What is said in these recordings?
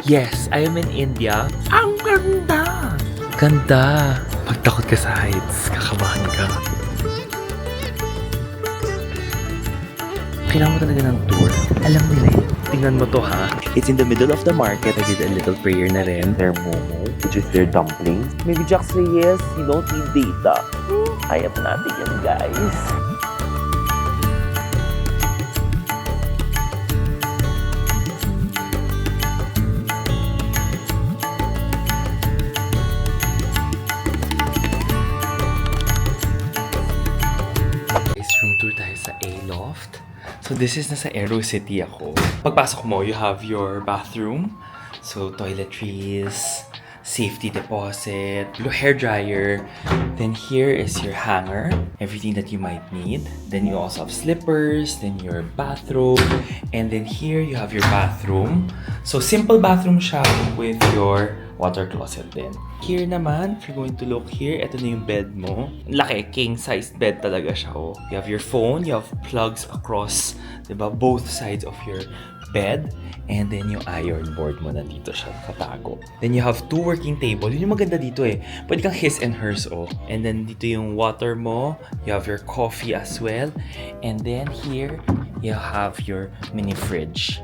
Yes, I am in India. Ang ganda! Ganda! Pag takot ka sa heights, kakabahan ka. Kailangan mo talaga ng tour. Alam nila eh. Tingnan mo to ha. It's in the middle of the market. I did a little prayer na rin. Their momo, which is their dumplings. Maybe Jax Reyes, you don't need data. Kaya natin yan, guys. Room tour tayo sa A-Loft. So this is nasa Aero City ako. Pagpasok mo, you have your bathroom. So toiletries, safety deposit, hair dryer. Then here is your hanger, everything that you might need. Then you also have slippers, then your bathrobe. And then here you have your bathroom. So simple bathroom siya with your water closet din. Here naman, if you're going to look here, ito na yung bed mo. Laki, king-sized bed talaga siya. Oh. You have your phone, you have plugs across, diba, both sides of your bed. And then yung iron board mo nandito siya, katago. Then you have two working table. Yun yung maganda dito eh. Pwede kang his and hers, oh. And then dito yung water mo. You have your coffee as well. And then here, you have your mini fridge.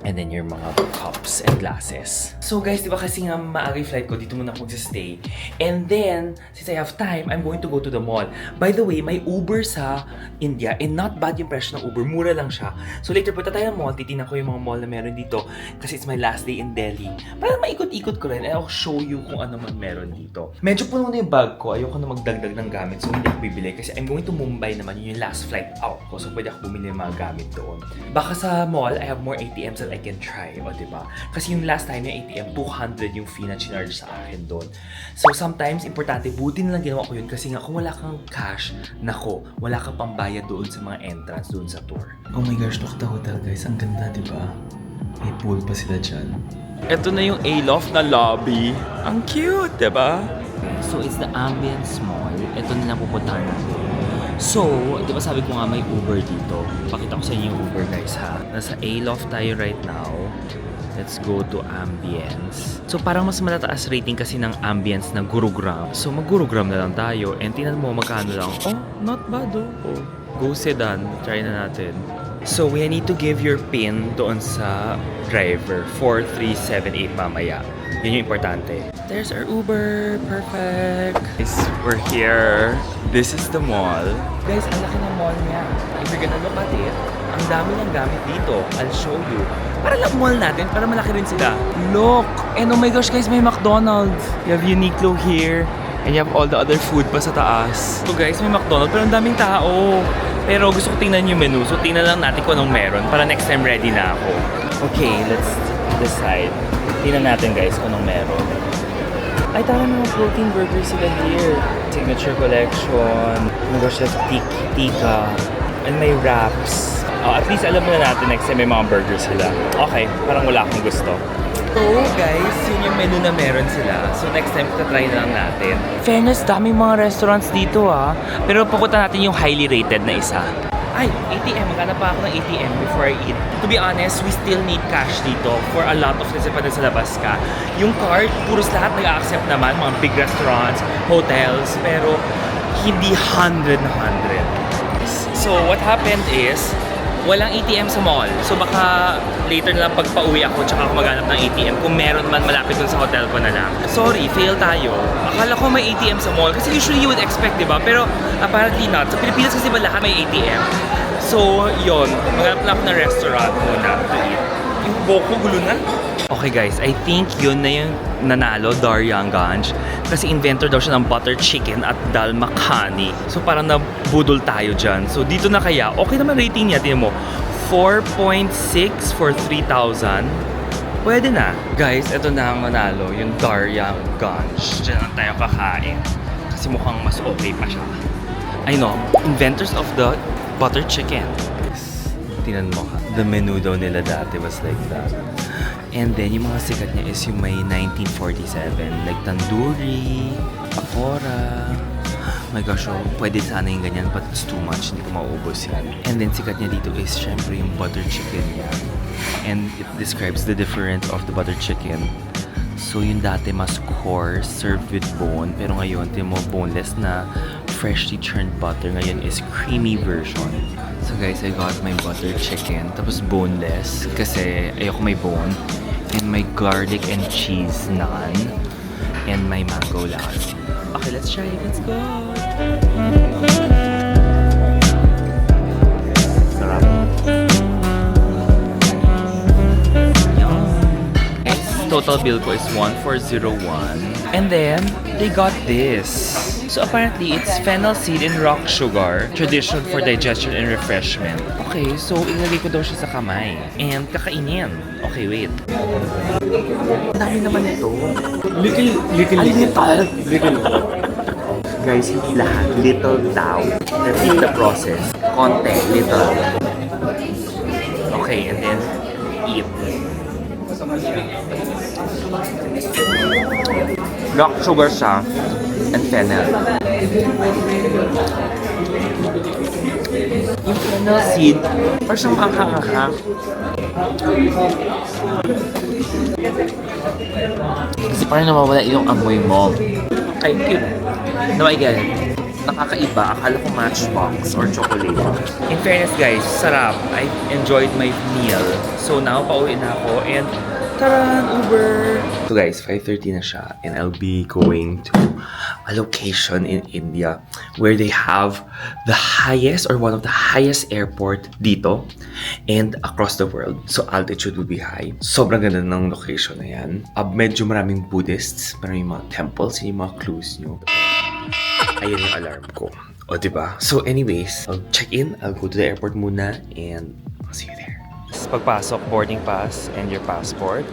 And then your mga cups and glasses. So guys, di ba kasi nga maaga yung flight ko, dito muna ako magsistay. And then, since I have time, I'm going to go to the mall. By the way, may Uber sa India and not bad yung presyo ng Uber. Mura lang siya. So later, punta tayo ng mall. Titignan ko yung mga mall na meron dito kasi it's my last day in Delhi. Para maikot-ikot ko rin and I'll show you kung ano man meron dito. Medyo puno na yung bag ko. Ayoko na magdagdag ng gamit so hindi ako bibili kasi I'm going to Mumbai naman. Yun yung last flight out ko. So pwede ako bumili ng mga gamit doon. Baka sa mall, I have more ATMs that I can try, o diba? Kasi yung last time yung ATM, 200 yung fee na charge sa akin doon. So sometimes, importante, buti na lang ginawa ko yun kasi nga kung wala kang cash, nako, wala ka pang bayad doon sa mga entrance doon sa tour. Oh my gosh, look at the hotel guys, ang ganda diba? May pool pa sila dyan. Ito na yung A-Loft na lobby. Ang cute, diba? So it's the Ambience Mall. Ito na lang pupuntahan natin. So, di ba sabi ko nga may Uber dito? Pakita ko sa inyo yung Uber guys ha. Nasa A-Loft tayo right now. Let's go to Ambience. So, parang mas matataas rating kasi ng Ambience na Gurugram. So, mag-Gurugram na lang tayo. And tingnan mo magkano lang. Oh, not bad oh. Go Sedan. Try na natin. So, we need to give your PIN doon sa driver. 4378 mamaya. Yun yung importante. There's our Uber. Perfect. Guys, we're here. This is the mall. Guys, ang laki ng mall niya. If you're gonna look at it, ang dami ng gamit dito. I'll show you. Para lang mall natin, para malaki rin sila. Look! And oh my gosh guys, may McDonald's. You have Uniqlo here. And you have all the other food pa sa taas. So guys, may McDonald's pero ang daming tao. Pero gusto ko tingnan yung menu. So tingnan lang natin kung anong meron para next time ready na ako. Okay, let's decide. Tingnan natin guys kung anong meron. Ay, tama mga protein burgers sila here. Signature collection. Oh my gosh, that's tika. And may wraps. At least alam mo na natin next time may mga burgers sila. Okay, parang wala akong gusto. So guys, yun yung menu na meron sila. So next time, try na lang natin. Fairness, daming mga restaurants dito ah. Pero pupunta natin yung highly rated na isa. Ay, ATM. Maghanap pa ako ng ATM before I eat. To be honest, we still need cash dito for a lot of kasi pag sa labas ka. Yung card, puros lahat nag-accept naman, mga big restaurants, hotels, pero hindi 100 na 100. So, what happened is, walang ATM sa mall. So, baka later na lang pagpa-uwi ako tsaka ako maghanap ng ATM. Kung meron man, malapit dun sa hotel ko na lang. Sorry, fail tayo. Akala ko may ATM sa mall. Kasi usually you would expect, di ba? Pero apparently not. Sa Pilipinas kasi ba lahat may ATM? So, yun. Maghanap lang ako ng restaurant muna to eat. Yung boko, gulo na. Okay guys, I think yun na yung nanalo, Daryanganj. Kasi inventor daw siya ng butter chicken at dal makhani. So parang nabudol tayo dyan. So dito na kaya, okay naman rating niya. Tingnan mo, 4.6 for 3,000. Pwede na. Guys, ito na ang manalo, yung Daryanganj. Diyan lang tayo kakain. Kasi mukhang mas okay pa siya. I know, inventors of the butter chicken. Tingnan mo ka. The menu daw nila dati was like that. And then, yung mga sikat niya is yung may 1947. Like tandoori, pakora, my gosh, oh, pwede sana yung ganyan, but it's too much. Hindi ko mauubos yan. And then, sikat niya dito is syempre yung butter chicken niya. And it describes the difference of the butter chicken. So, yung dati mas coarse, served with bone. Pero ngayon, tingnan mo, boneless na freshly churned butter. Ngayon is creamy version. So, guys, I got my butter chicken. Tapos boneless kasi ayoko may bone. And my garlic and cheese naan. And my mango lassi. Okay, let's try it. Let's go! Sarap. Total bill ko is 1401. And then, they got this. So apparently, it's fennel seed and rock sugar, traditional for digestion and refreshment. Okay, so ilagay ko daw siya sa kamay. And kakainin. Okay, wait. Ang dami naman ito. Little. Guys, hindi lahat. Little daw. Repeat the process. Konti, little. Okay, and then eat. Rock sugar siya and fennel. Yung fennel seed, parang siyang anghang-anghang. Kasi parang nawawala yung amoy mo. Ay, cute. No, I get it. Nakakaiba. Akala ko matchbox or chocolate. In fairness, guys, sarap. I enjoyed my meal. So now, pauwi na ako and taran, Uber! So guys, 5:30 na siya and I'll be going to a location in India where they have the highest or one of the highest airport dito and across the world. So altitude will be high. Sobrang ganda ng location na yan. Medyo maraming Buddhists, maraming mga temples, yung mga clues nyo. Ayun yung alarm ko. O, diba? So anyways, I'll check in, I'll go to the airport muna and I'll see you there. Pagpasok, boarding pass and your passport.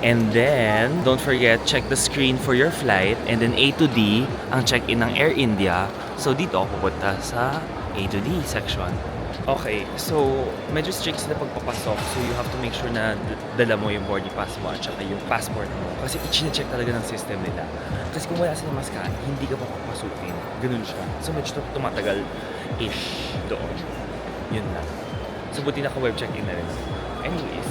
And then, don't forget, check the screen for your flight. And then A to D, ang check-in ng Air India. So dito ako pupunta sa A to D section. Okay, so medyo strict sila pagpapasok. So you have to make sure na dala mo yung boarding pass mo at saka yung passport mo. Kasi i-check talaga ng system nila. Kasi kung wala silang maska, hindi ka papapasukin. Ganun siya. So medyo tumatagal-ish doon. Yun lang. So, buti naka-web check-in na rin. Anyways.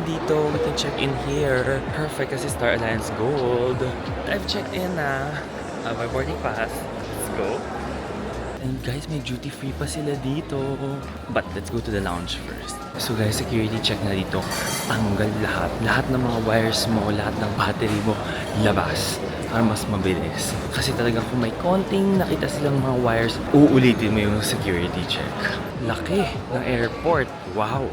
Dito, we can check in here. Perfect kasi Star Alliance Gold. I've checked in na. My boarding pass. Let's go. And guys, may duty-free pa sila dito. But let's go to the lounge first. So guys, security check na dito. Tanggal lahat. Lahat ng mga wires mo, lahat ng battery mo, labas. Para mas mabilis. Kasi talagang kung may konting nakita silang mga wires, uulitin mo yung security check. Laki ng airport. Wow!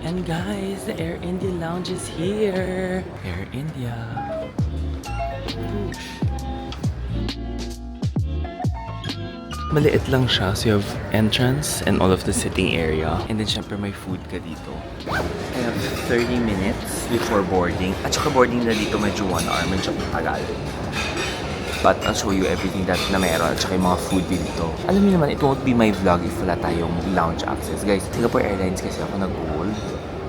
And guys, the Air India lounge is here. Air India. Maliit lang siya, so you have entrance and all of the sitting area. And then syempre may food ka dito. I have 30 minutes before boarding. At saka boarding na dito medyo 1 hour, medyo matagal. But I'll show you everything that na meron at saka yung mga food dito. Alam niyo naman, it won't be my vlog if wala tayong lounge access. Guys, Singapore Airlines kasi ako nag-gold.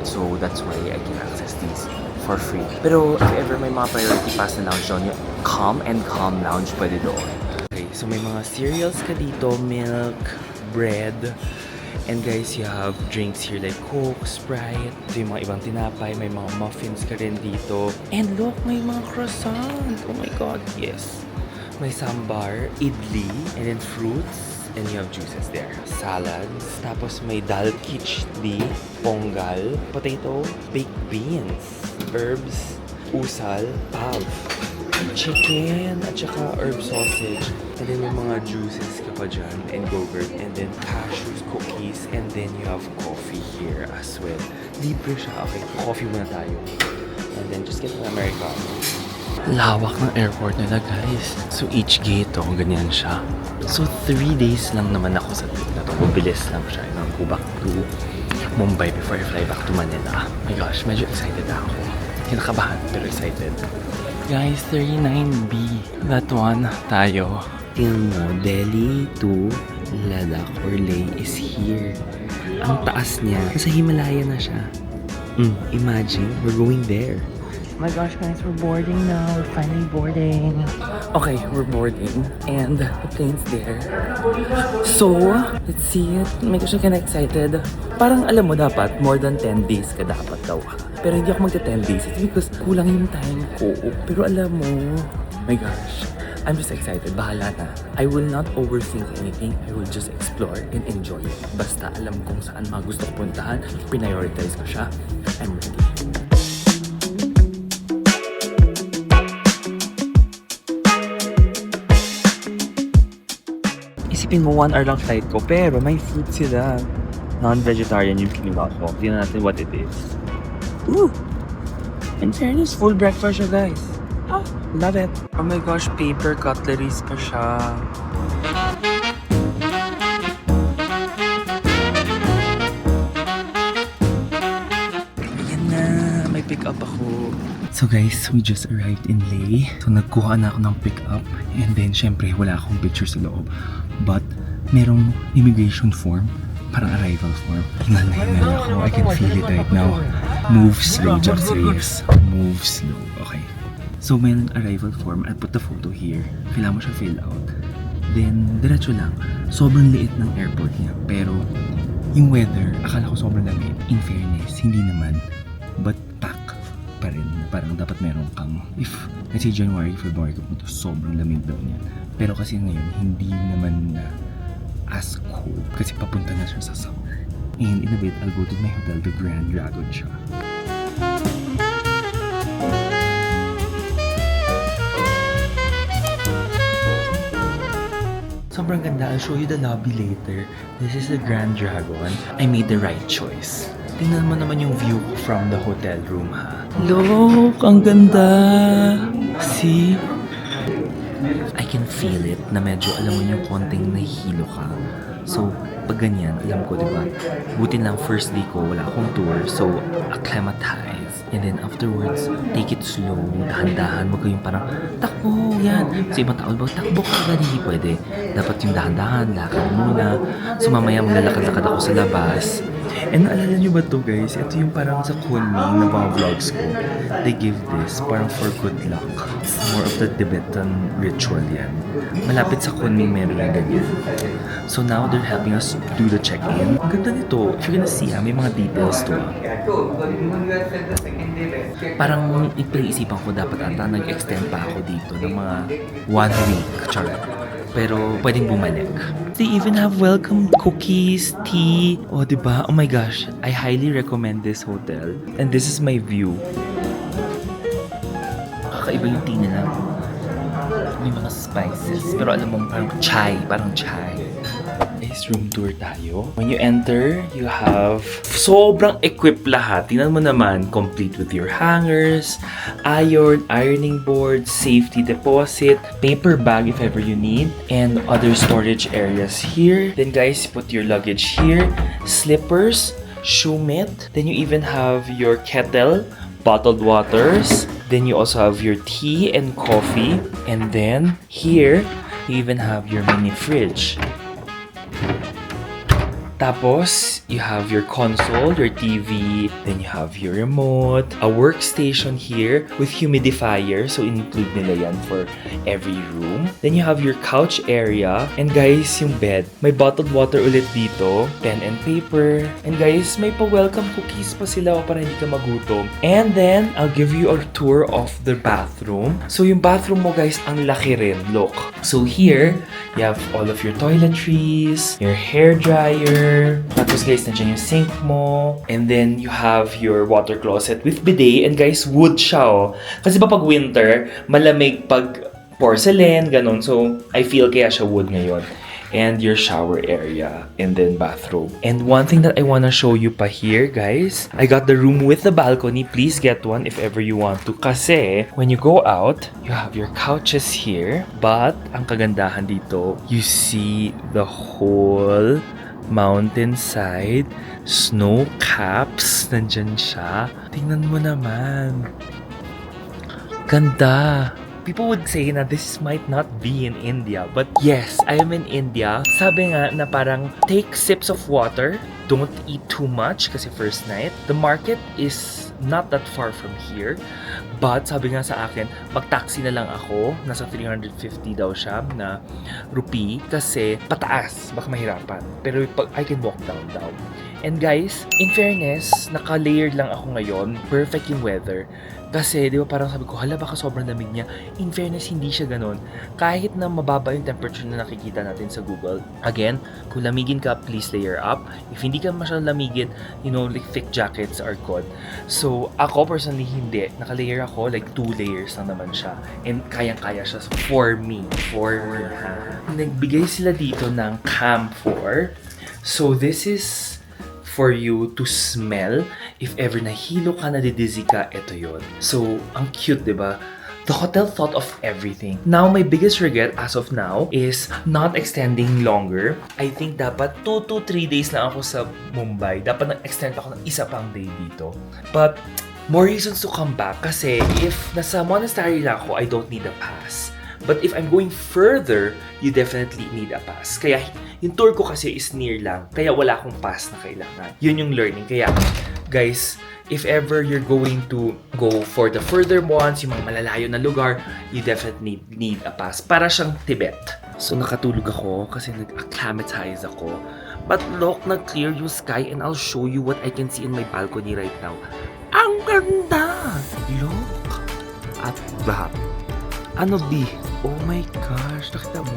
So that's why I can access these for free. Pero if ever may mga priority pass na lounge doon, yung Calm and Calm Lounge pwede doon. Okay, so may mga cereals ka dito, milk, bread, and guys, you have drinks here like Coke, Sprite, ito yung mga ibang tinapay, may mga muffins ka rin dito. And look, may mga croissant! Oh my God, yes! May sambar, idli, and then fruits, and you have juices there. Salads, tapos may dal khichdi, pongal, potato, baked beans, herbs, usal, pav, chicken, at saka herb sausage. And then yung mga juices ka pa dyan, and yogurt, and then cashews, cookies, and then you have coffee here as well. Libre siya. Okay, coffee muna tayo. And then just get an Americano. Lawak ng airport nila, guys. So each gate, ganyan siya. So 3 days lang naman ako sa trip na to. Mabilis lang siya. I'll go back to Mumbai before I fly back to Manila. My gosh, medyo excited ako. Kinakabahan, pero excited. Guys, 39B. That one, tayo. Tingnan mo, Delhi to Ladakh or Leh is here. Ang taas niya. Nasa Himalaya na siya. Imagine, we're going there. My gosh, guys, we're boarding now. We're finally boarding. Okay, we're boarding. And the plane's there. So, let's see it. Oh my gosh, I'm kinda excited. Parang alam mo dapat, more than 10 days ka dapat daw. Pero hindi ako magta 10 days. It's because kulang yung time ko. Pero alam mo, my gosh, I'm just excited. Bahala na. I will not overthink anything. I will just explore and enjoy it. Basta alam kung saan mga gusto ko puntahan, prioritize ko siya. I'm ready. Isipin mo 1 hour lang flight ko, pero may food sila. Non-vegetarian yung kinuha ko. Tingnan natin what it is. Ooh! In fairness, full breakfast siya, guys. Oh, love it. Oh my gosh, paper cutleries pa siya. Ayan na, may pick up ako. So guys, we just arrived in Leh. So nagkuha na ako ng pick up. And then syempre wala akong picture sa loob. But merong immigration form. Parang arrival form. Hingal na ako. I can feel it right now. Move slow, Jax Reyes. Move slow. Okay. So, may arrival form. I'll put the photo here. Kailangan mo siya fill out. Then, diretso lang. Sobrang liit ng airport niya. Pero, yung weather, akala ko sobrang lamig. In fairness, hindi naman. But, pack pa rin. Parang dapat meron kang, if, let's say January, February, sobrang lamig daw niya. Pero kasi ngayon, hindi naman na as cold. Kasi papunta na siya sa summer. And in a bit, I'll go to my hotel, the Grand Dragon siya. Sobrang ganda. I'll show you the lobby later. This is the Grand Dragon. I made the right choice. Tingnan mo naman yung view from the hotel room, ha? Look! Ang ganda! See? I can feel it na medyo alam mo yung konting nahihilo ka. So, pag ganyan, alam ko, diba? Buti lang first day ko, wala akong tour. So, acclimatize. And then afterwards, take it slow. Dahan-dahan. Huwag kayong parang, takbo, yan. Sa ibang tao, takbo ka agad, hindi pwede. Dapat yung dahan-dahan, lakad muna. So, mamaya maglalakad-lakad ako sa labas. And naalala nyo ba to, guys? Ito yung parang sa Kunming na mga vlogs ko. They give this parang for good luck. It's more of the Tibetan ritual yan. Malapit sa Kunming meron yung ganyan. So now they're helping us do the check-in. Ang ganda nito. If you're gonna see, may mga details to. Parang ipinaisipan ko dapat ata nag-extend pa ako dito ng mga 1 week. Charot. Pero pwedeng bumalik. They even have welcome cookies, tea. Oh, diba? Oh my gosh. I highly recommend this hotel. And this is my view. Kakaiba yung tea nila. May mga spices. Pero alam mo, parang chai. Parang chai. Guys, room tour tayo. When you enter, you have sobrang equipped lahat. Tingnan mo naman, complete with your hangers, ironing board, safety deposit, paper bag if ever you need, and other storage areas here. Then guys, put your luggage here, slippers, shoe mitt. Then you even have your kettle, bottled waters. Then you also have your tea and coffee. And then here, you even have your mini fridge. Tapos, you have your console, your TV, then you have your remote, a workstation here with humidifier, so include nila yan for every room. Then you have your couch area, and guys, yung bed, may bottled water ulit dito, pen and paper, and guys, may pa-welcome cookies pa sila para hindi ka magutom. And then, I'll give you a tour of the bathroom. So, yung bathroom mo guys, ang laki rin, look. So here, you have all of your toiletries, your hair dryer, tapos guys, nandiyan yung sink mo. And then, you have your water closet with bidet. And guys, wood siya, oh. Kasi ba pag winter, malamig pag porcelain, ganun. So, I feel kaya siya wood ngayon. And your shower area. And then bathroom. And one thing that I wanna show you pa here, guys. I got the room with the balcony. Please get one if ever you want to. Kasi, when you go out, you have your couches here. But, ang kagandahan dito, you see the whole mountainside, snow caps, nandyan siya. Tingnan mo naman. Ganda. People would say na this might not be in India, but yes, I am in India. Sabi nga na parang take sips of water, don't eat too much kasi first night. The market is not that far from here. But sabi nga sa akin, mag-taxi na lang ako. Nasa 350 daw siya na rupee kasi pataas, baka mahirapan. Pero I can walk down daw. And guys, in fairness, naka-layered lang ako ngayon. Perfect yung weather. Kasi, di ba parang sabi ko, hala baka sobrang lamig niya. In fairness, hindi siya ganun. Kahit na mababa yung temperature na nakikita natin sa Google. Again, kung lamigin ka, please layer up. If hindi ka masyadong lamigin, like thick jackets are good. So, ako personally hindi. Naka-layer ako, like 2 layers lang naman siya. And kayang-kaya siya for me. Nagbigay sila dito ng camphor. So, this is for you to smell. If ever nahilo ka, nadidizzy ka, ito yun. So, ang cute, diba? The hotel thought of everything. Now, my biggest regret as of now is not extending longer. I think dapat 2 to 3 days na ako sa Mumbai. Dapat nag-extend ako ng isa pang day dito. But, more reasons to come back kasi if nasa monastery lang ako, I don't need a pass. But if I'm going further, you definitely need a pass. Kaya yung tour ko kasi is near lang. Kaya wala akong pass na kailangan. Yun yung learning. Kaya guys, if ever you're going to go for the further ones, yung mga malalayo na lugar, you definitely need a pass. Para siyang Tibet. So nakatulog ako kasi nag-acclimatize ako. But look, nag-clear yung sky and I'll show you what I can see in my balcony right now. Ang ganda! Look! At that. Ano B? Oh my gosh, nakita mo?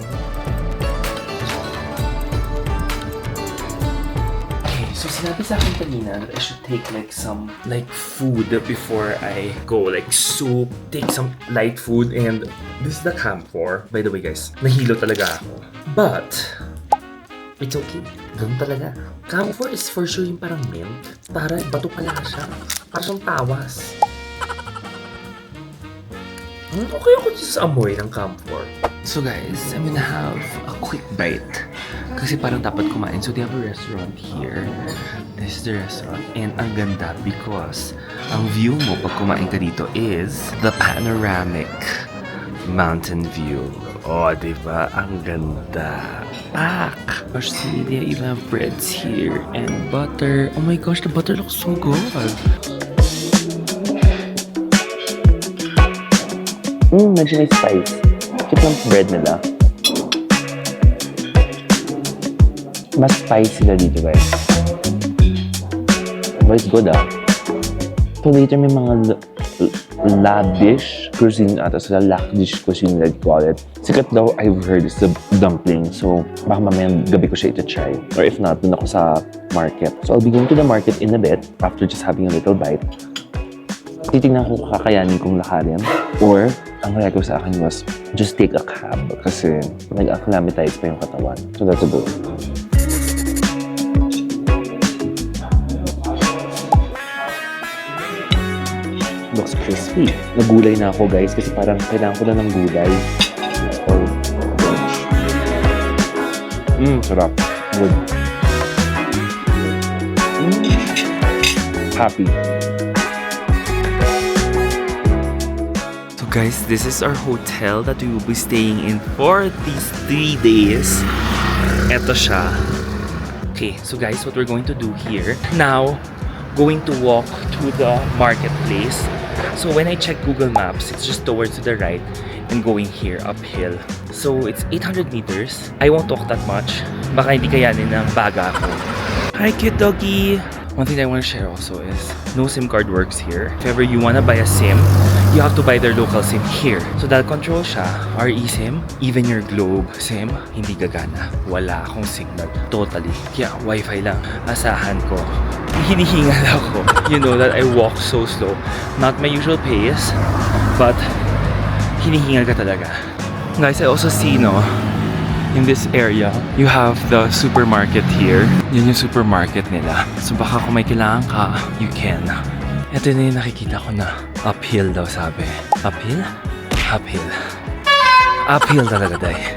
Okay, so sinabi sa akin kanina that I should take like some food before I go. Like soup, take some light food, and this is the camphor. By the way guys, nahilo talaga ako. But, it's okay. Ganun talaga. Camphor is for sure yung parang mint. Para bato pala siya. Parang siyang tawas. Okay ako sa amoy ng camphor. So guys, I'm gonna have a quick bite. Kasi parang dapat kumain. So they have a restaurant here. This is the restaurant. And ang ganda because ang view mo pag kumain ka dito is the panoramic mountain view. Oh, diba? Ang ganda. Pak! Gosh, see, they even have breads here and butter. Oh my gosh, the butter looks so good. Medyo may spice. Cute ng bread nila. Mas spicy sila dito, guys. But it's good, ah. So later may mga lavish cuisine ata sila. Lavish cuisine, let's call it. Sikat daw, I've heard, is the dumpling. So, baka mamayang gabi ko siya ito-try. Or if not, dun ako sa market. So, I'll be going to the market in a bit after just having a little bite. Titignan ko kakayanin kong lakarin. Or, ang reaction sa akin was, just take a cab. Kasi, nag-acclimatize pa yung katawan. So, that's a go. Looks crispy. Nagulay na ako, guys, kasi parang kailangan ko na ng gulay. Or lunch. Sarap. Good. Happy. So guys, this is our hotel that we will be staying in for these 3 days. Eto siya. Okay, so guys, what we're going to do here now, going to walk to the marketplace. So when I check Google Maps, it's just towards the right and going here uphill. So it's 800 meters. I won't walk that much. Baka hindi kayanin ng baga ako. Hi, cute doggy! One thing I want to share also is no SIM card works here. If ever you want to buy a SIM, you have to buy their local SIM here. So dahil control siya, our eSIM, even your Globe SIM, hindi gagana. Wala akong signal. Totally. Kaya Wi-Fi lang. Asahan ko. Hinihingal ako. You know that I walk so slow. Not my usual pace, but hinihingal ka talaga. Guys, I also see, in this area, you have the supermarket here. Yun yung supermarket nila. So baka kung may kailangan ka, you can. Ito na yung nakikita ko na uphill daw sabi. Uphill? Uphill. Uphill talaga, day.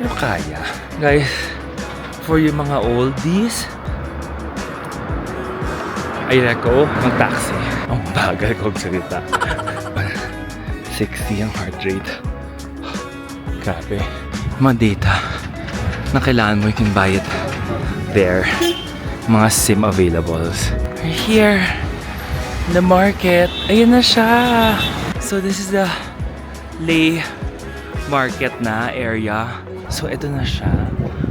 Pero kaya. Guys, for yung mga oldies, I reco, mag-taxi. Ang bagal kong salita. 60 ang heart rate. Grabe. Mga data na kailangan mo, you can buy it there. Mga SIM availables. We're here the market. Ayan na siya. So this is the Lei market na area. So ito na siya.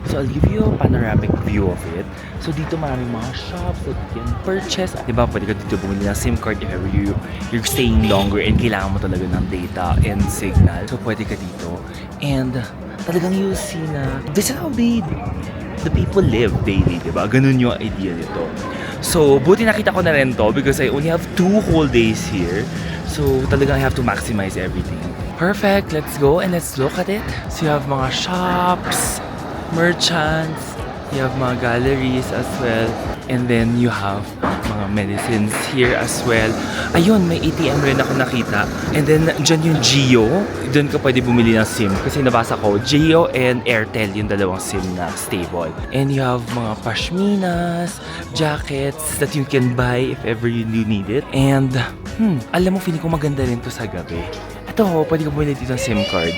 So I'll give you a panoramic view of it. So dito maraming mga shops that you can purchase. Diba pwede ka dito bumili ng SIM card if ever you're staying longer and kailangan mo talaga ng data and signal. So pwede ka dito. And talagang you see na this is how the people live daily, diba? Ganun yung idea nito. So buti nakita ko na rin to because I only have 2 whole days here. So talagang I have to maximize everything. Perfect, let's go and let's look at it. So you have mga shops, merchants, you have mga galleries as well, and then you have mga medicines here as well. Ayun, may ATM rin ako nakita. And then, dyan yung Jio. Doon ka pwede bumili ng SIM. Kasi nabasa ko, Jio and Airtel yung dalawang SIM na stable. And you have mga pashminas, jackets that you can buy if ever you need it. And, alam mo, feeling ko maganda rin to sa gabi. Ito, pwede ka bumili dito ng SIM card.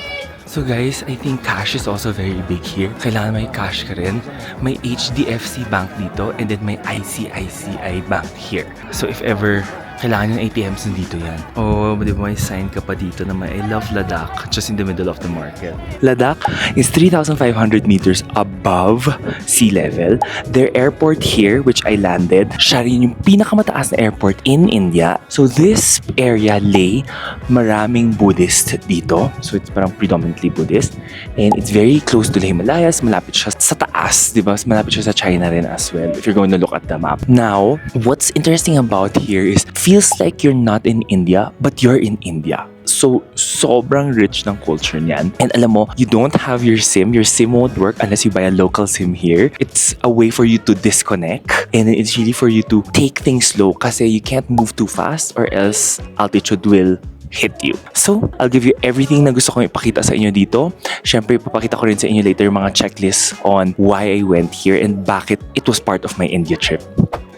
So guys, I think cash is also very big here. Kailangan may cash ka rin. May HDFC Bank dito and then may ICICI Bank here. So if ever kailangan yung ATMs nandito yan. Oh, di ba may sign ka pa dito na may I love Ladakh just in the middle of the market. Ladakh is 3,500 meters above sea level. Their airport here, which I landed, siya rin yung pinakamataas na airport in India. So this area, Lei, maraming Buddhist dito. So it's parang predominantly Buddhist. And it's very close to the Himalayas. Malapit siya sa taas, di ba? Malapit siya sa China rin as well, if you're going to look at the map. Now, what's interesting about here is feels like you're not in India, but you're in India. So, sobrang rich ng culture niyan. And alam mo, you don't have your SIM won't work unless you buy a local SIM here. It's a way for you to disconnect. And it's really for you to take things slow kasi you can't move too fast or else altitude will hit you. So, I'll give you everything na gusto kong ipakita sa inyo dito. Siyempre, ipapakita ko rin sa inyo later yung mga checklists on why I went here and bakit it was part of my India trip.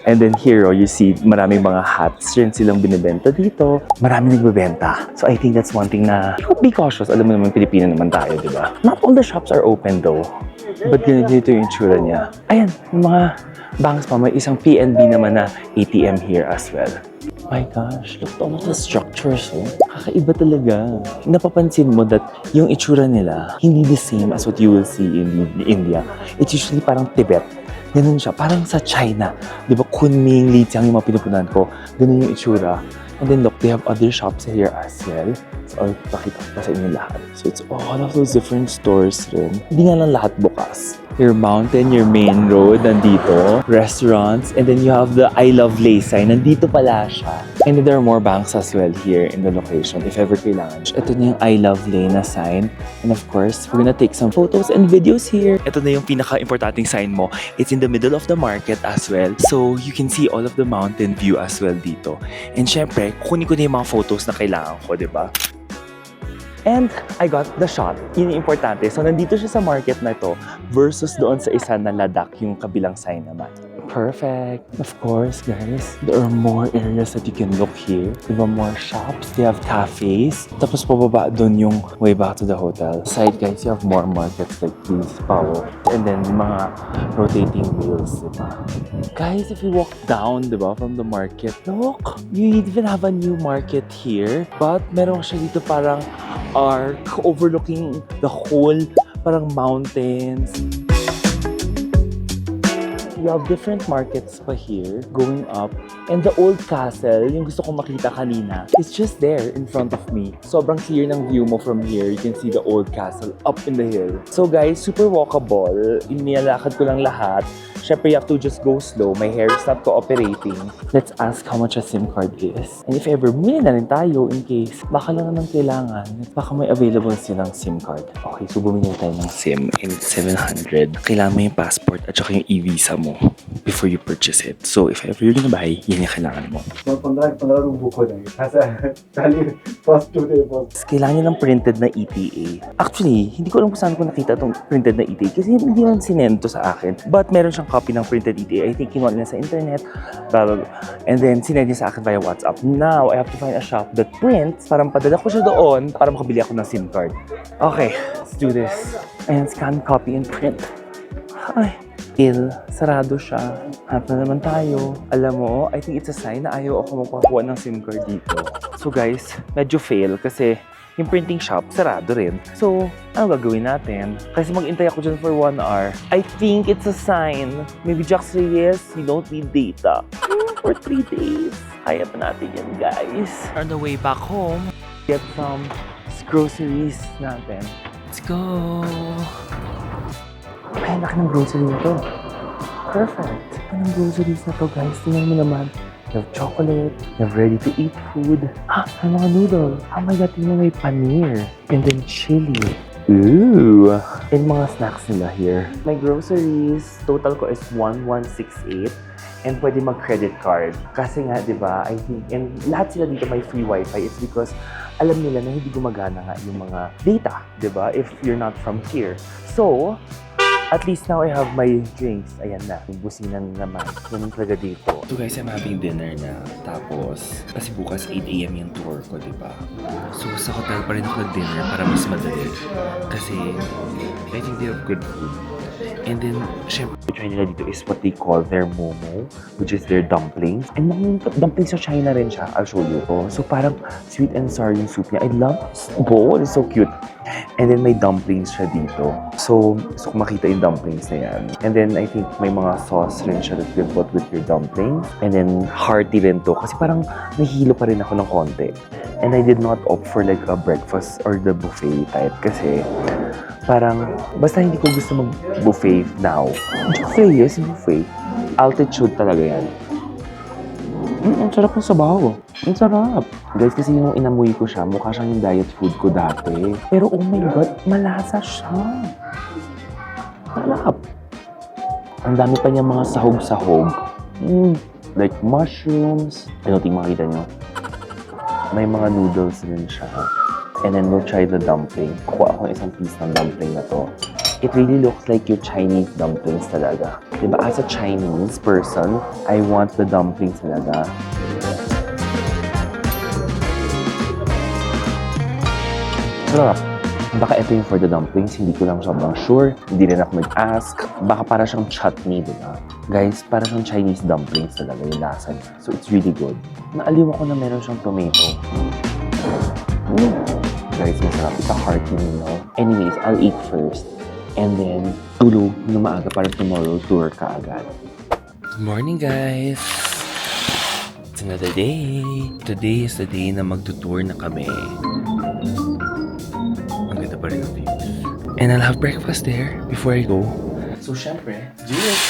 And then here, you see, maraming mga hats rin silang binibenta dito. Maraming nagbebenta. So I think that's one thing na, be cautious. Alam mo naman, Pilipino naman tayo, di ba? Not all the shops are open though. But ganito yung itsura niya. Ayan, yung mga banks pa. May isang PNB naman na ATM here as well. My gosh, look at all the structures, oh. Kakaiba talaga. Napapansin mo that yung itsura nila, hindi the same as what you will see in India. It's usually parang Tibet. Ganun siya. Parang sa China. Di ba? Kunming, Lijiang yung mga pinupunan ko. Ganun yung itsura. And then look, they have other shops here as well. So, I'll pakita ko pa sa inyo lahat. So, it's all of those different stores rin. Hindi nga lang lahat bukas. Your mountain, your main road, nandito. Restaurants. And then you have the I Love Lei sign. Nandito pala siya. And then there are more banks as well here in the location if ever kailangan. Ito na yung I Love Lei na sign. And of course, we're gonna take some photos and videos here. Ito na yung pinaka-importanting sign mo. It's in the middle of the market as well. So, you can see all of the mountain view as well dito. And syempre, kukunin ko na yung mga photos na kailangan ko, di ba? And I got the shot. Yun yung importante. So, nandito siya sa market na ito versus doon sa isa na Ladakh, yung kabilang sign naman. Perfect. Of course, guys, there are more areas that you can look here. Diba, more shops. They have cafes. Tapos pababa doon yung way back to the hotel. Side, guys, you have more markets like these, Pao. And then, mga rotating wheels, diba? Guys, if you walk down, diba, from the market, look, you even have a new market here. But meron siya dito parang arc overlooking the whole parang mountains. You have different markets pa here going up. And the old castle, yung gusto kong makita kanina, is just there in front of me. Sobrang clear ng view mo from here. You can see the old castle up in the hill. So guys, super walkable. Inilalakad ko lang lahat. Syempre, you have to just go slow. My hair is not cooperating. Let's ask how much a SIM card is. And if ever, bumili na rin tayo in case baka lang naman kailangan. Baka may available silang SIM card. Okay, so bumili tayo ng SIM and it's 700. Kailangan mo yung passport at saka yung e-visa mo before you purchase it. So if ever you're gonna buy, yun yung kailangan mo. Kailangan nyo ng printed na ETA. Actually, hindi ko alam kung saan ko nakita itong printed na ETA kasi hindi man sinento sa akin. But meron siyang copy ng printed ETA. I think kinuha niya sa internet, blah, blah, blah. And then sinend niya sa akin via WhatsApp. Now, I have to find a shop that prints. Parang padala ko siya doon para makabili ako ng SIM card. Okay, let's do this. And scan, copy, and print. Ay, Sarado siya. Hanap na naman tayo. Alam mo, I think it's a sign na ayaw ako magpakuha ng SIM card dito. So guys, medyo fail kasi yung printing shop, sarado rin. So, ano gagawin natin? Kasi mag-intay ako dyan for 1 hour. I think it's a sign. Maybe Jax Reyes, you don't need data. For 3 days. Kaya pa natin yan, guys. On the way back home, get some groceries natin. Let's go! Ay, laki ng grocery na to. Perfect. Anong groceries na to, guys? Tingnan mo naman. You have chocolate, you have ready-to-eat food. May mga noodles. Oh my God, tingnan mo may paneer. And then chili. Ooh! And mga snacks nila here. My groceries, total ko is 1168. And pwede mag-credit card. Kasi nga, di ba, I think, and lahat sila dito may free wifi. It's because alam nila na hindi gumagana nga yung mga data, di ba, if you're not from here. So, at least now I have my drinks. Ayan na, yung businan naman. Ganun talaga dito. So guys, I'm having dinner na. Tapos, kasi bukas 8 AM yung tour ko, di ba? So, sa hotel pa rin ako nag-dinner para mas madali. Kasi, I think they have good food. And then, syempre, try nila dito is what they call their momo, which is their dumplings. And mga dumplings sa China rin siya. I'll show you. So, parang sweet and sour yung soup niya. I love this bowl. It's so cute. And then, may dumplings siya dito. So kung makita yung dumplings na yan. And then, I think may mga sauce rin siya that you put with your dumplings. And then, hearty rin to. Kasi parang nahihilo pa rin ako ng konti. And I did not opt for like a breakfast or the buffet type. Kasi, parang, basta hindi ko gusto mag-buffet now. Buffet, yes, buffet. Altitude talaga yan. Ang sarap ng sabaw. Ang sarap. Guys, kasi yung inamoy ko siya, mukha siyang yung diet food ko dati. Pero oh my God, malasa siya. Sarap. Ang dami pa niya mga sahog-sahog. Like mushrooms. Ano ting makita nyo? May mga noodles din siya. And then we'll try the dumpling. Kuha ako isang piece ng dumpling na to. It really looks like your Chinese dumplings talaga. Diba? As a Chinese person, I want the dumplings talaga. Sarap. Baka ito yung for the dumplings, hindi ko lang sobrang sure. Hindi rin ako mag-ask. Baka para siyang chutney, diba? Guys, para siyang Chinese dumplings talaga yung lasa niya. So it's really good. Naaliw ako na meron siyang tomato. Guys, masarap. It's a hearty meal. Anyways, I'll eat first. And then, tulog na maaga para tomorrow tour ka agad. Good morning, guys! It's another day. Today is the day na magtutour na kami. Ang ganda pa rin ang views. And I'll have breakfast there before I go. So, syempre, cheers!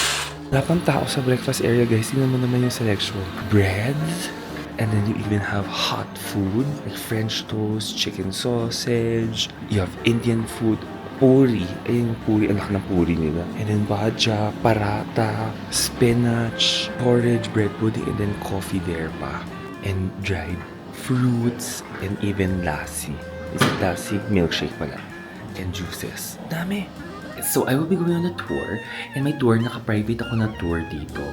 Wala pang tao sa breakfast area, guys. Tingnan mo naman yung selection. Bread. And then you even have hot food, like French toast, chicken sausage. You have Indian food. Puri. Ayun yung puri. Ang laki ng puri nila. And then bhaja, parata, spinach, porridge, bread pudding, and then coffee there pa. And dried fruits, and even lassi. Is it lassi? Milkshake pala. And juices. Dami. So, I will be going on a tour. And my tour, naka-private ako na tour dito.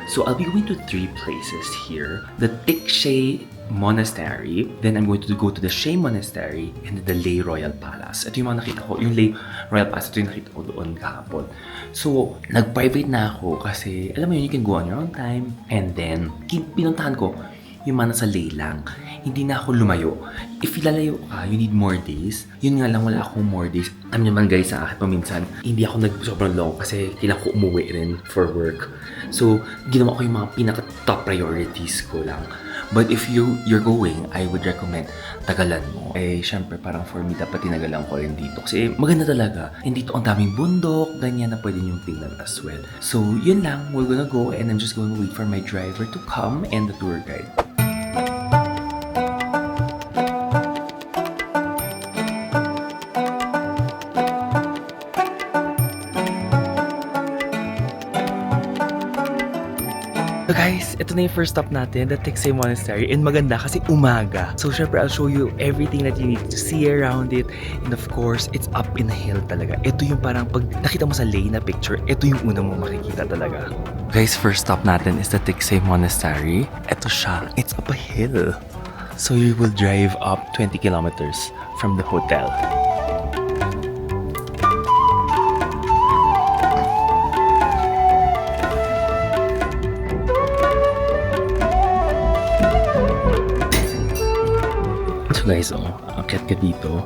So, I'll be going to 3 places here. The Tikshay Monastery. Then, I'm going to go to the Shay Monastery and the Leh Royal Palace. Ito yung mga nakita ko. Yung Leh Royal Palace, ito yung nakita ko doon kahapon. So, nag-private na ako kasi, alam mo yun, you can go on your own time. And then, pinuntahan ko yung mga nasa Leh lang. Hindi na ako lumayo. If ilalayo ka, you need more days. Yun nga lang, wala akong more days. Alam naman guys, sa akin paminsan, hindi ako sobrang long kasi kailangan ko umuwi rin for work. So, ginawa ko yung mga pinaka-top priorities ko lang. But if you're going, I would recommend tagalan mo. Eh, syempre, parang for me, dapat tinagalan ko rin dito. Kasi maganda talaga. And dito ang daming bundok, ganyan na pwede niyong tingnan as well. So, yun lang. We're gonna go and I'm just going to wait for my driver to come and the tour guide. So guys, ito na yung first stop natin, the Tiksay Monastery. And maganda kasi umaga. So syempre, I'll show you everything that you need to see around it. And of course, it's up in a hill talaga. Ito yung parang pag nakita mo sa Leh na picture, ito yung una mo makikita talaga. Guys, first stop natin is the Tiksay Monastery. Ito siya. It's up a hill. So you will drive up 20 kilometers from the hotel. So guys, akit ka dito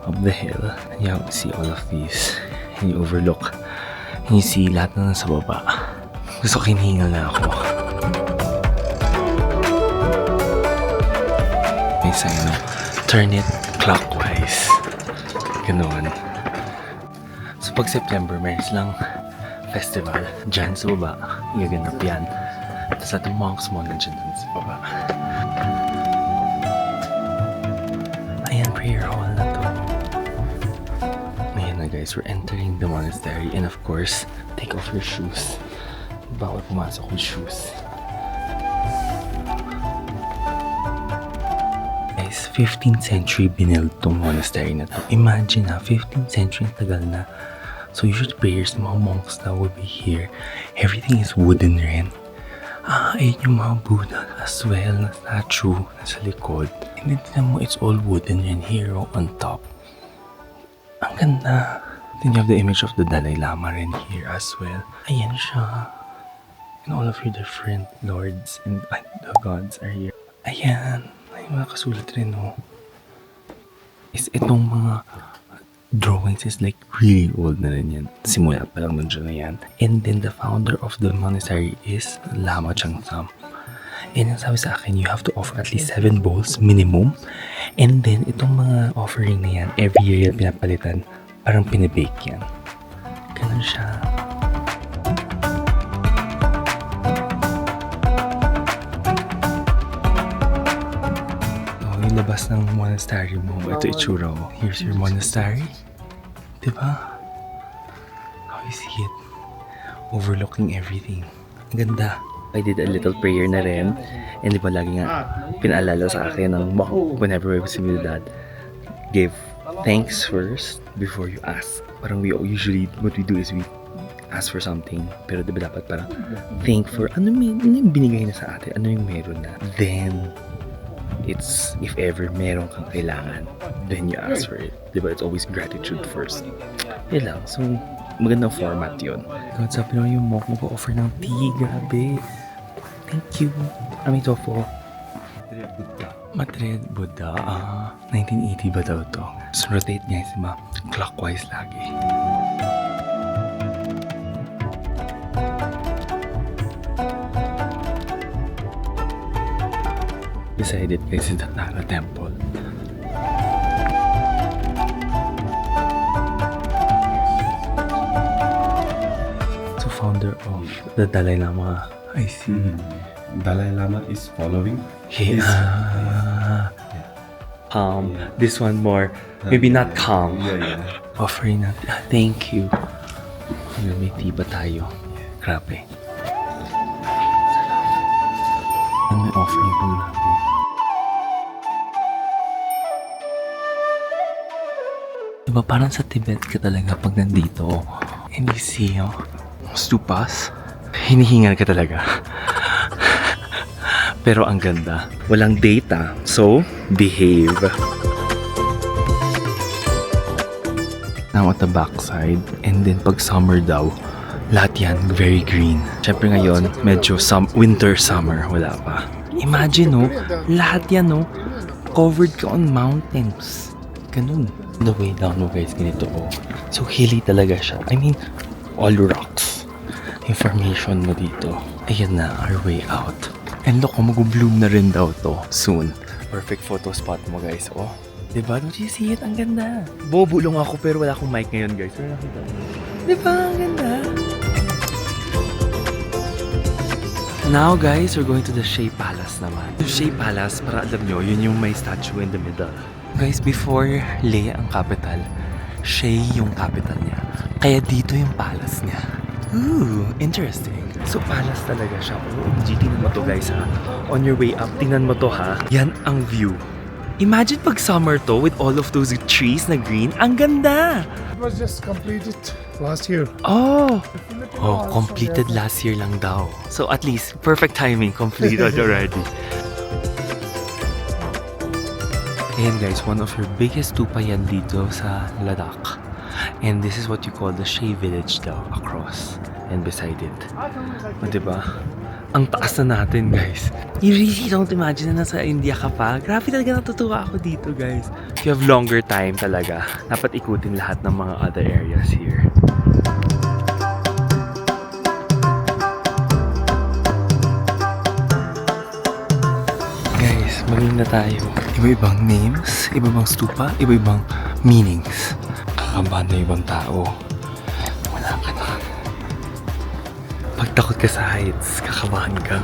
up the hill and you see all of these and you overlook and you see lahat na nasa baba. Gusto ko hinihingal na ako. May sign, no? Turn it clockwise. Ganoon. So pag September, meron silang festival dyan sa baba. Igaganap yan. Tapos lahat ng monks mo nandiyan dun sa baba. Ayan, prayer hall na to. Ayan na guys, we're entering the monastery. And of course, take off your shoes. Bawal pumasok with shoes. Guys, 15th century binild tong monastery na to. Imagine ha, 15th century, tagal na. So usually prayers, mga monks na will be here. Everything is wooden rin. Ayun yung mga Buddha as well na statue nasa likod. And then tignan mo, it's all wooden rin here on top. Ang ganda. Then you have the image of the Dalai Lama rin here as well. Ayan siya. And all of your different lords and the gods are here. Ayan. Ay, mga kasulat rin, no? Itong mga drawings is like really old na rin yan. Simula pa lang nandiyan na yan. And then the founder of the monastery is Lama Changsam. And ang sabi sa akin, you have to offer at least 7 bowls minimum. And then itong mga offering na yan, every year yan pinapalitan. Parang pinibake yan. Ganun siya. Yung labas ng monastery mo, ito itsura mo. Here's your monastery. Diba? How you see it? Overlooking everything. Ang ganda. I did a little prayer na rin. And di ba lagi nga pinaalala sa akin ng whenever I was with dad, give thanks first before you ask. Parang we usually, what we do is we ask for something. Pero di ba dapat parang thank for ano yung binigay na sa atin? Ano yung meron na? Then, it's if ever meron kang kailangan, then you ask for it. Diba? It's always gratitude first. Yun lang. So, magandang format yun. God, sabi naman yung monk mag-offer ng tea. Grabe. Thank you. Ito po. Madrid Buddha. 1980 ba daw to? So, rotate guys, diba? Clockwise lagi. Beside it guys is the Tara Temple. So founder of the Dalai Lama, I see. Dalai Lama is following. This one more, maybe not calm. Yeah. Offering natin. Thank you. May tea ba tayo? Grabe. And may offering pa natin. Diba parang sa Tibet ka talaga pag nandito. And you see, stupas. Hinihingal ka talaga. Pero ang ganda. Walang data. So, behave. Now at the backside. And then pag summer daw, lahat yan very green. Siyempre ngayon, medyo winter, summer. Wala pa. Imagine, lahat yan, covered ka on mountains. Ganun. The way down mo guys, ganito So hilly talaga siya. I mean, all rocks. Information mo dito. Ayan na, our way out. And look, mag-bloom na rin daw to soon. Perfect photo spot mo guys, Diba? Don't you see it? Ang ganda. Bobulong ako pero wala akong mic ngayon guys. Pero nakita mo. Diba? Ang ganda. Now guys, we're going to the Shea Palace naman. The Shea Palace, para alam nyo, yun yung may statue in the middle. Guys, before Leh ang capital, Shea yung capital niya. Kaya dito yung palace niya. Ooh, interesting. So palace talaga siya. OMG, tingnan mo to guys ha. On your way up, tingnan mo to ha. Yan ang view. Imagine pag summer to with all of those trees na green. Ang ganda! It was just completed last year. Completed last year lang daw. So at least, perfect timing, completed already. Ayan guys, one of your biggest stupa yan dito sa Ladakh. And this is what you call the Shea Village daw, across and beside it. Diba? Ang taas na natin, guys. You really don't imagine na nasa India ka pa. Grabe talaga, natutuwa ako dito, guys. If you have longer time talaga, dapat ikutin lahat ng mga other areas here. Guys, maging na tayo. Iba-ibang names, iba-ibang stupa, iba-ibang meanings. Kakabahan na ibang tao. Wala ka na. Pag takot ka sa heights, kakabahan ka.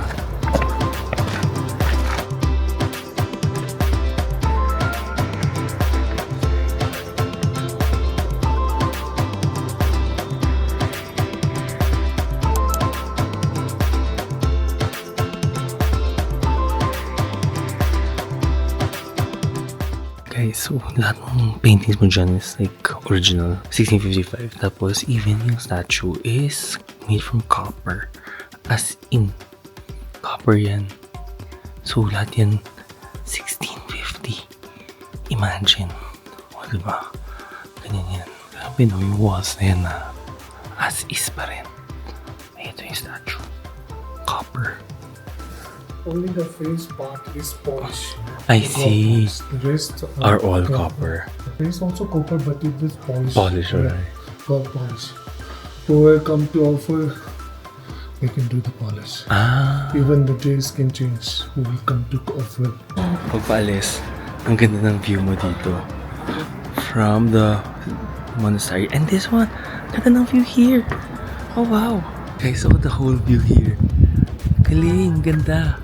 Guys, so lahat ng paintings mo dyan is like original, 1655. Tapos even yung statue is made from copper. As in, copper yan. So lahat yan, 1650. Imagine. O diba? Ganyan yan. Grabe no, yung walls na yan na as is pa rin. Ay, ito yung statue. Copper. Only the face part is polished. I see. The rest Are all copper. The face also copper, but it is polished. Polish, right? All polish. Whoever come to offer, they can do the polish. Ah. Even the days can change. Who will come to offer? Pagpaalis, ang ganda ng view mo dito. From the monastery. And this one, ganda ng view here. Oh wow. Guys, saw the whole view here. Galing, ganda.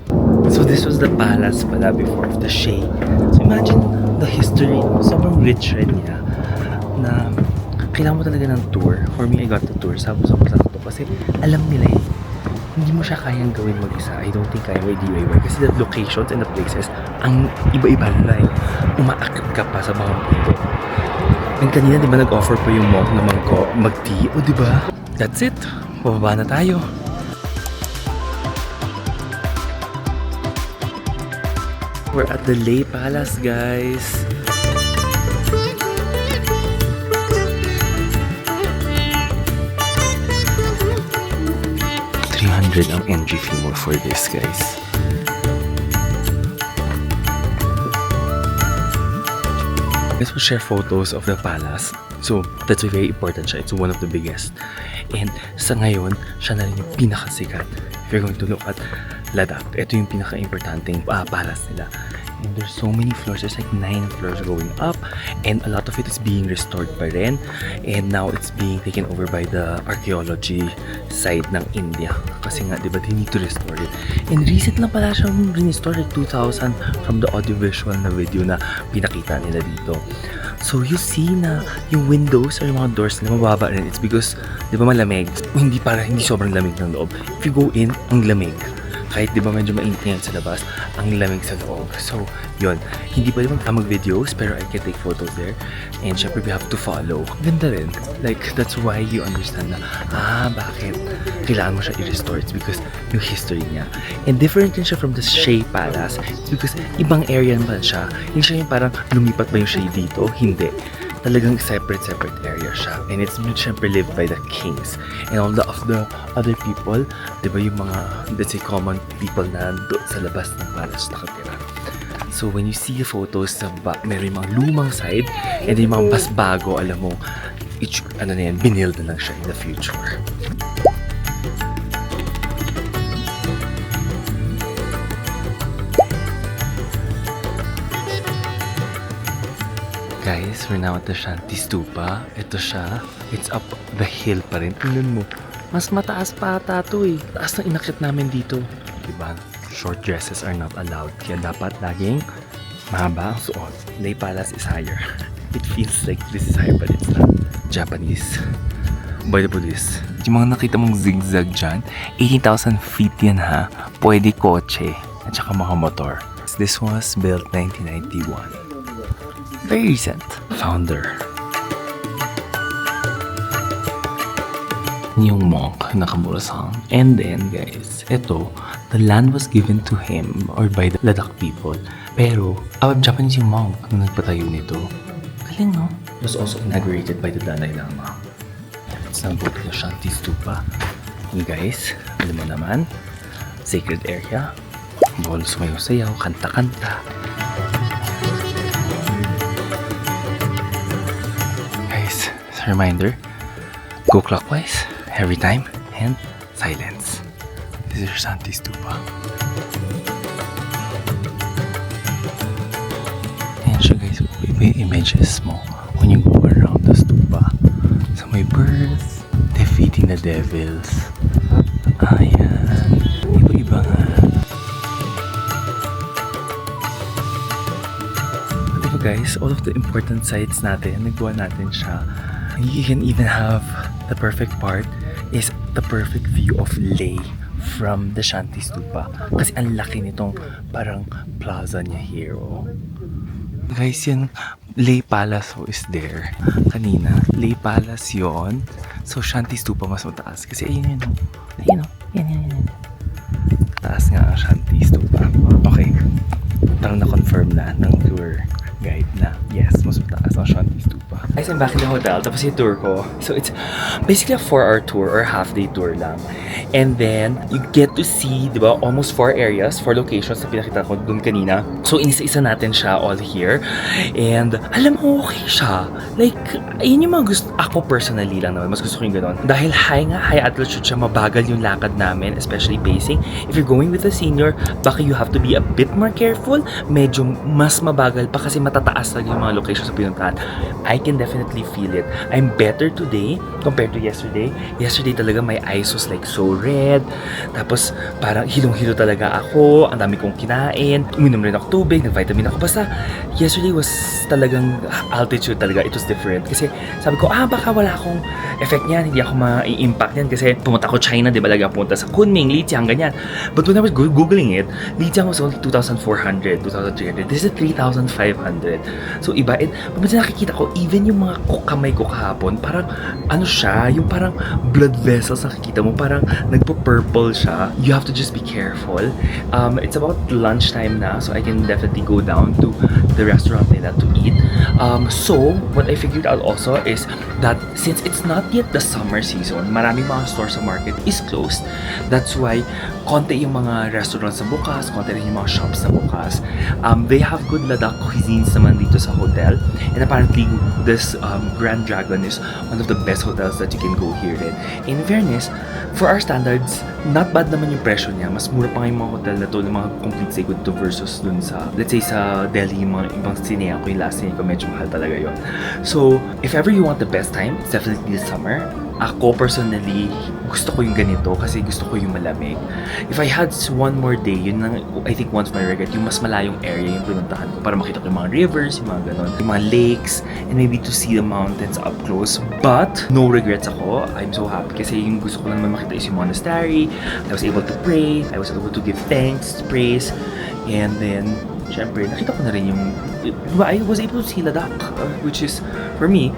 So this was the palace pala before of the Sheikh. So imagine the history. Sobrang rich rin niya. Na kailangan mo talaga ng tour. For me, I got the tour. Sabi ko sakto kasi alam nila eh. Hindi mo siya kayang gawin mag-isa. I don't think kaya mo i-DIY. Kasi the locations and the places, ang iba-iba nila eh. Umaakit ka pa sa mga punto. And kanina, di ba, nag-offer pa yung monk na mag-tea? O, di ba? That's it. Pababa na tayo. We're at the Leh Palace, guys. $300 ang entry fee mo for this, guys. Let's share photos of the palace. So, that's very important siya. It's one of the biggest. And sa ngayon, siya na rin yung pinakasikat. If you're going to look at Ladakh, ito yung pinaka-importanting palace nila. And there's so many floors. There's like 9 floors going up. And a lot of it is being restored pa rin. And now it's being taken over by the archaeology side ng India. Kasi nga, di ba, they need to restore it. And recent lang pala siyang restore, like 2000 from the audiovisual na video na pinakita nila dito. So you see na yung windows or yung mga doors na mababa rin. It's because, di ba, malamig. Hindi sobrang lamig ng loob. If you go in, ang lamig. Kahit di ba medyo mainit ngayon sa labas, ang lamig sa loob. So, yun. Hindi pwede mag-videos, pero I can take photos there. And syempre, we have to follow. Ganda rin. Like, that's why you understand na, bakit kailangan mo siya i-restore. It's because yung history niya. And different din siya from the Shea Palace. It's because ibang area naman siya. Hindi siya yung parang lumipat ba yung Shea dito? Hindi. Talagang separate area siya. And it's syempre lived by the kings. And all of the other people, di ba yung mga, let's say, common people na doon sa labas ng palace nakatira. So when you see the photos sa meron yung mga lumang side, and yung mga mas bago, alam mo, binild na lang siya in the future. Guys, we're now at the Shanti Stupa. Ito siya. It's up the hill pa rin. Tingnan mo. Mas mataas pa ata ito eh. Taas na inakit namin dito. Diba? Short dresses are not allowed. Kaya dapat laging mahaba ang suot. Leh Palace is higher. It feels like this is higher but it's not. Japanese. By the Buddhist. Yung mga nakita mong zigzag dyan, 18,000 feet yan ha. Pwede kotse at saka mga motor. This was built 1991. Very recent. Founder. Yung monk, Nakamura-san. And then, guys, ito, the land was given to him or by the Ladakh people. Pero, Japanese yung monk na nagpatayo nito. Galing, no? It was also inaugurated by the Dalai Lama. It's nabuti na Shanti Stupa. And guys, alam mo naman, sacred area. Bawal sumayaw-sayaw, kanta-kanta. Guys, as a reminder, go clockwise every time and silence. This is Shanti Stupa. Ayan siya guys, may images mo when you go around the stupa. So may birds, defeating the devils. Ayan, iba-iba nga. Diba guys, all of the important sites natin, nagawa natin siya. You can even have the perfect part is the perfect view of Leh from the Shanti Stupa. Kasi ang laki nitong parang plaza niya here. Oh. Guys, yan, Leh Palace is there. Kanina, Leh Palace yon. So, Shanti Stupa mas mataas. Kasi ayun yun. Ayun o. Yan. Taas nga ang Shanti Stupa. Okay. Parang na-confirm na ng tour guide na yes, mas mataas ang Shanti Stupa. Guys, I'm back in the hotel. Tapos yung tour ko. So, it's basically a 4-hour tour or half-day tour lang. And then, you get to see, di ba, almost 4 areas, 4 locations na pinakita ko dun kanina. So, inisa-isa natin siya all here. And, alam mo, okay siya. Like, yun yung mga gusto, ako personally lang naman, mas gusto ko yung gano'n. Dahil high altitude siya, mabagal yung lakad namin, especially pacing. If you're going with a senior, baka you have to be a bit more careful. Medyo mas mabagal pa kasi matataas lang yung mga locations sa pinuntahan. I can definitely feel it. I'm better today compared to yesterday. Yesterday talaga my eyes was like so red. Tapos parang hilong-hilo talaga ako. Ang dami kong kinain. Uminom rin ako tubig. Nag-vitamin ako. Basta yesterday was talagang altitude talaga. It was different. Kasi sabi ko, baka wala akong effect niyan. Hindi ako ma-impact niyan. Kasi pumunta ako China, di ba? Lagi ako pumunta sa Kunming, Lijiang, ganyan. But when I was googling it, Lijiang was only 2,400, 2,300. This is 3,500. So iba. And pag nakikita ko, even yung mga kamay ko kahapon, parang ano siya, yung parang blood vessels nakikita mo, parang nagpo-purple siya. You have to just be careful. It's about lunchtime na, so I can definitely go down to the restaurant nila to eat. So, what I figured out also is that since it's not yet the summer season, maraming mga stores sa market is closed. That's why konti yung mga restaurants na bukas, konti rin yung mga shops na bukas. They have good Ladakh cuisines naman dito sa hotel. And apparently, this Grand Dragon is one of the best hotels that you can go here in. In fairness, for our standards, not bad naman yung presyo niya. Mas mura pa nga yung mga hotel na to, ng mga complete stay to versus dun sa, let's say sa Delhi, yung mga ibang sineya ko, yung last niya ko, medyo mahal talaga yun. So, if ever you want the best time, it's definitely the summer. Ako personally, gusto ko yung ganito kasi gusto ko yung malamig. If I had one more day, yun lang, I think once my regret, yung mas malayong area yung pinuntahan ko para makita ko yung mga rivers, yung mga ganon, yung mga lakes, and maybe to see the mountains up close. But, no regrets ako. I'm so happy kasi yung gusto ko lang naman makita is yung monastery. I was able to pray. I was able to give thanks, praise, and then, syempre, nakita ko na rin yung, I was able to see Ladakh, which is, for me,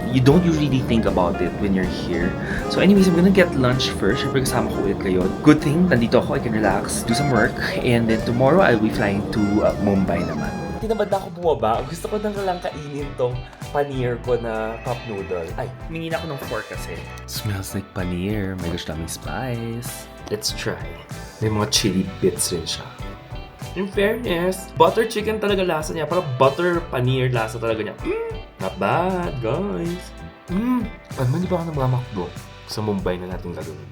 you don't usually think about it when you're here. So anyways, I'm gonna get lunch first. Siyempre kasama ko ulit kayo. Good thing, nandito ako, I can relax, do some work, and then tomorrow I'll be flying to Mumbai naman. Tinamad na ako bumaba. Gusto ko nang lang kainin tong paneer ko na cup noodle. Ay, humingi na ako ng fork kasi. Smells like paneer. May gusto daming spice. Let's try. May mga chili bits rin siya. In fairness, butter chicken talaga lasa niya. Parang butter paneer lasa talaga niya. Not bad, guys. Ano, di ba ako namamakbo sa Mumbai na natin gagawin?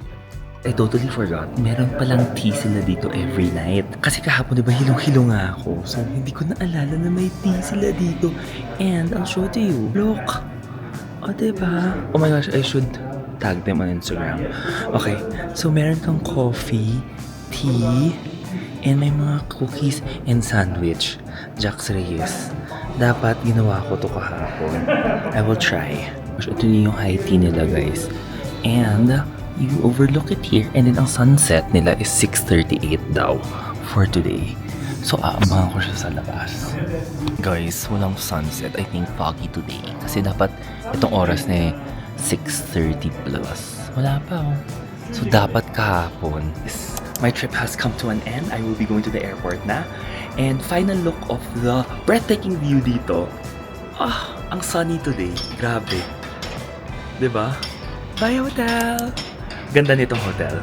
I totally forgot. Meron palang tea sila dito every night. Kasi kahapon, di ba, hilong-hilo nga ako. So, hindi ko naalala na may tea sila dito. And, I'll show it to you. Look. O, di ba? Oh my gosh, I should tag them on Instagram. Okay. So, meron kang coffee, tea, and may mga cookies and sandwich. Jax Reyes. Dapat ginawa ko to kahapon. I will try. Ito yung high tea nila, guys. And you overlook it here. And then ang sunset nila is 6:38 daw for today. So, aabangan ko siya sa labas. Guys, walang sunset. I think foggy today. Kasi dapat itong oras na 6:30 plus. Wala pa, oh. So, dapat kahapon. My trip has come to an end. I will be going to the airport na. And final look of the breathtaking view dito. Ang sunny today. Grabe. Diba? Bye, hotel! Ganda nitong hotel.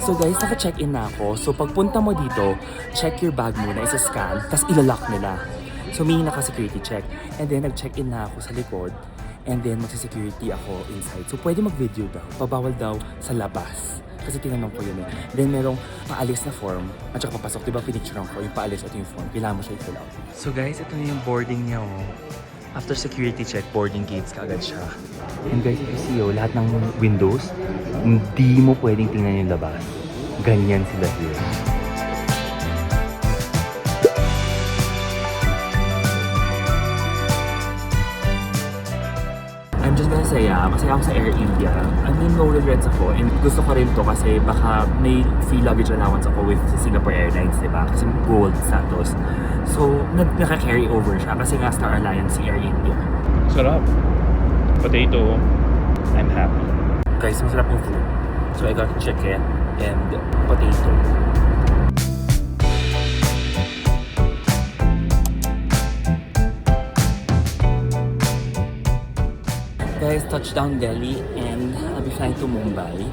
So guys, naka-check-in na ako. So pagpunta mo dito, check your bag muna, isa-scan, tapos ilalock nila. So meaning naka-security check. And then nag-check-in na ako sa likod. And then magsa-security ako inside. So pwede mag-video daw. Pabawal daw sa labas. Kasi tinanong ko yun eh. Then merong paalis na form. At saka papasok. Diba pinicturean ko yung paalis at yung form. Kailangan mo siya i-fill out. So guys, ito na yung boarding niya oh. After security check, boarding gates kaagad siya. And guys, if you see oh, lahat ng windows, hindi mo pwedeng tingnan yung labas. Ganyan sila here. I'm just gonna say, masaya ako sa Air India. I mean, no regrets ako. And gusto ko rin to kasi baka may free luggage allowance ako with Singapore Airlines, diba? Kasi gold status. So, naka-carry over siya kasi nga Star Alliance si Air India. Sarap. Potato. I'm happy. Guys, masarap yung food. So, I got chicken and potato. Guys, touchdown Delhi and I'll be flying to Mumbai.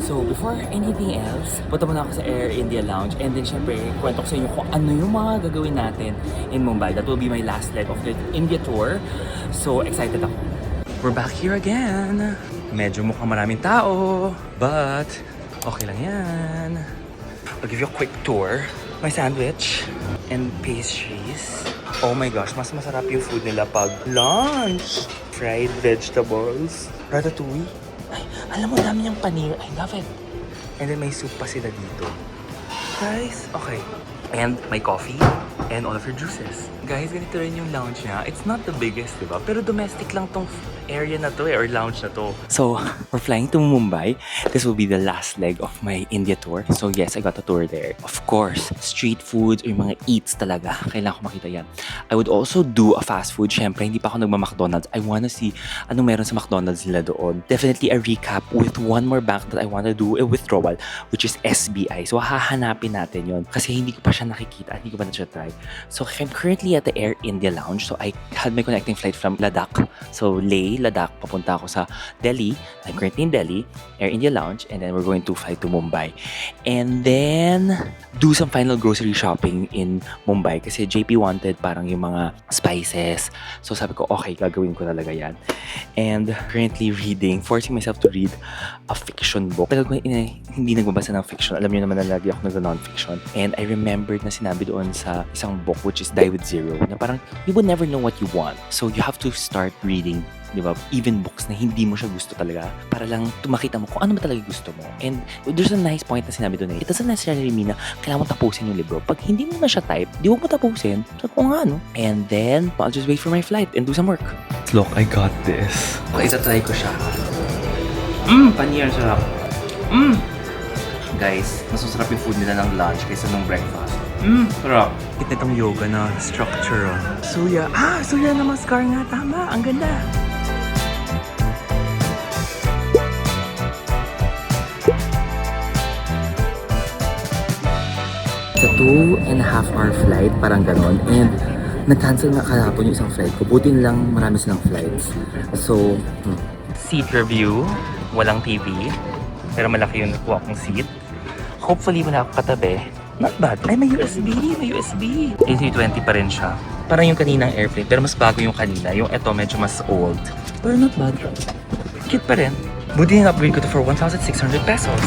So, before anything else, punta muna ako sa Air India Lounge and then syempre, kwento ko sa inyo kung ano yung mga gagawin natin in Mumbai. That will be my last leg of the India tour. So, excited ako. We're back here again. Medyo mukhang maraming tao, but okay lang yan. I'll give you a quick tour. My sandwich and pastries. Oh my gosh, mas masarap yung food nila pag lunch. Fried vegetables. Ratatouille. Ay, alam mo, dami niyang paneer. I love it. And then may soup pa sila dito. Guys, okay. And my coffee and all of your juices. Guys, ganito rin yung lounge niya. It's not the biggest, diba? Pero domestic lang tong area na to or lounge na to. So, we're flying to Mumbai. This will be the last leg of my India tour. So yes, I got a tour there. Of course, street foods or yung mga eats talaga. Kailangan ko makita yan. I would also do a fast food. Siyempre, hindi pa ako nagma-McDonald's. I wanna see anong meron sa McDonald's nila doon. Definitely a recap with one more bank that I wanna do a withdrawal, which is SBI. So, hahanapin natin yon kasi hindi ko pa siya nakikita. Hindi ko pa na siya try. So, I'm currently at the Air India Lounge. So, I had my connecting flight from Ladakh. So, Leh, Ladakh, papunta ako sa Delhi. I'm currently in Delhi, Air India Lounge, and then we're going to fly to Mumbai. And then, do some final grocery shopping in Mumbai kasi JP wanted parang yung mga spices. So, sabi ko, okay, gagawin ko talaga yan. And currently forcing myself to read a fiction book. Tagal ko hindi nagbabasa ng fiction. Alam niyo naman na lagi ako nag-non-fiction. And I remembered na sinabi doon sa isang book which is Die with Zero na parang you will never know what you want. So, you have to start reading, di ba? Even books na hindi mo siya gusto talaga para lang tumakita mo kung ano ba talaga gusto mo. And there's a nice point na sinabi doon eh. It doesn't necessarily mean na kailangan mo tapusin yung libro. Pag hindi mo na siya type, di mo tapusin. So, kung nga, no? And then, I'll just wait for my flight and do some work. Look, I got this. Okay, itatry ko siya. Paneer, sarap. Guys, mas masarap yung food nila ng lunch kaysa ng breakfast. Sarap. Ito itong yoga na structure. Suya. Suya Namaskar nga. Tama. Ang ganda. Sa 2.5-hour flight, parang ganon. And nag-cancel nga kahapon yung isang flight ko. Buti lang marami silang flights. So, seat review. Walang TV. Pero malaki yung nakuha kong seat. Hopefully, wala akong katabi. Not bad. Ay, may USB. May USB. A320 pa rin siya. Parang yung kaninang airplane. Pero mas bago yung kanina. Yung eto medyo mas old. Pero not bad. Cute pa rin. Buti yung upgrade ko to for 1,600 pesos.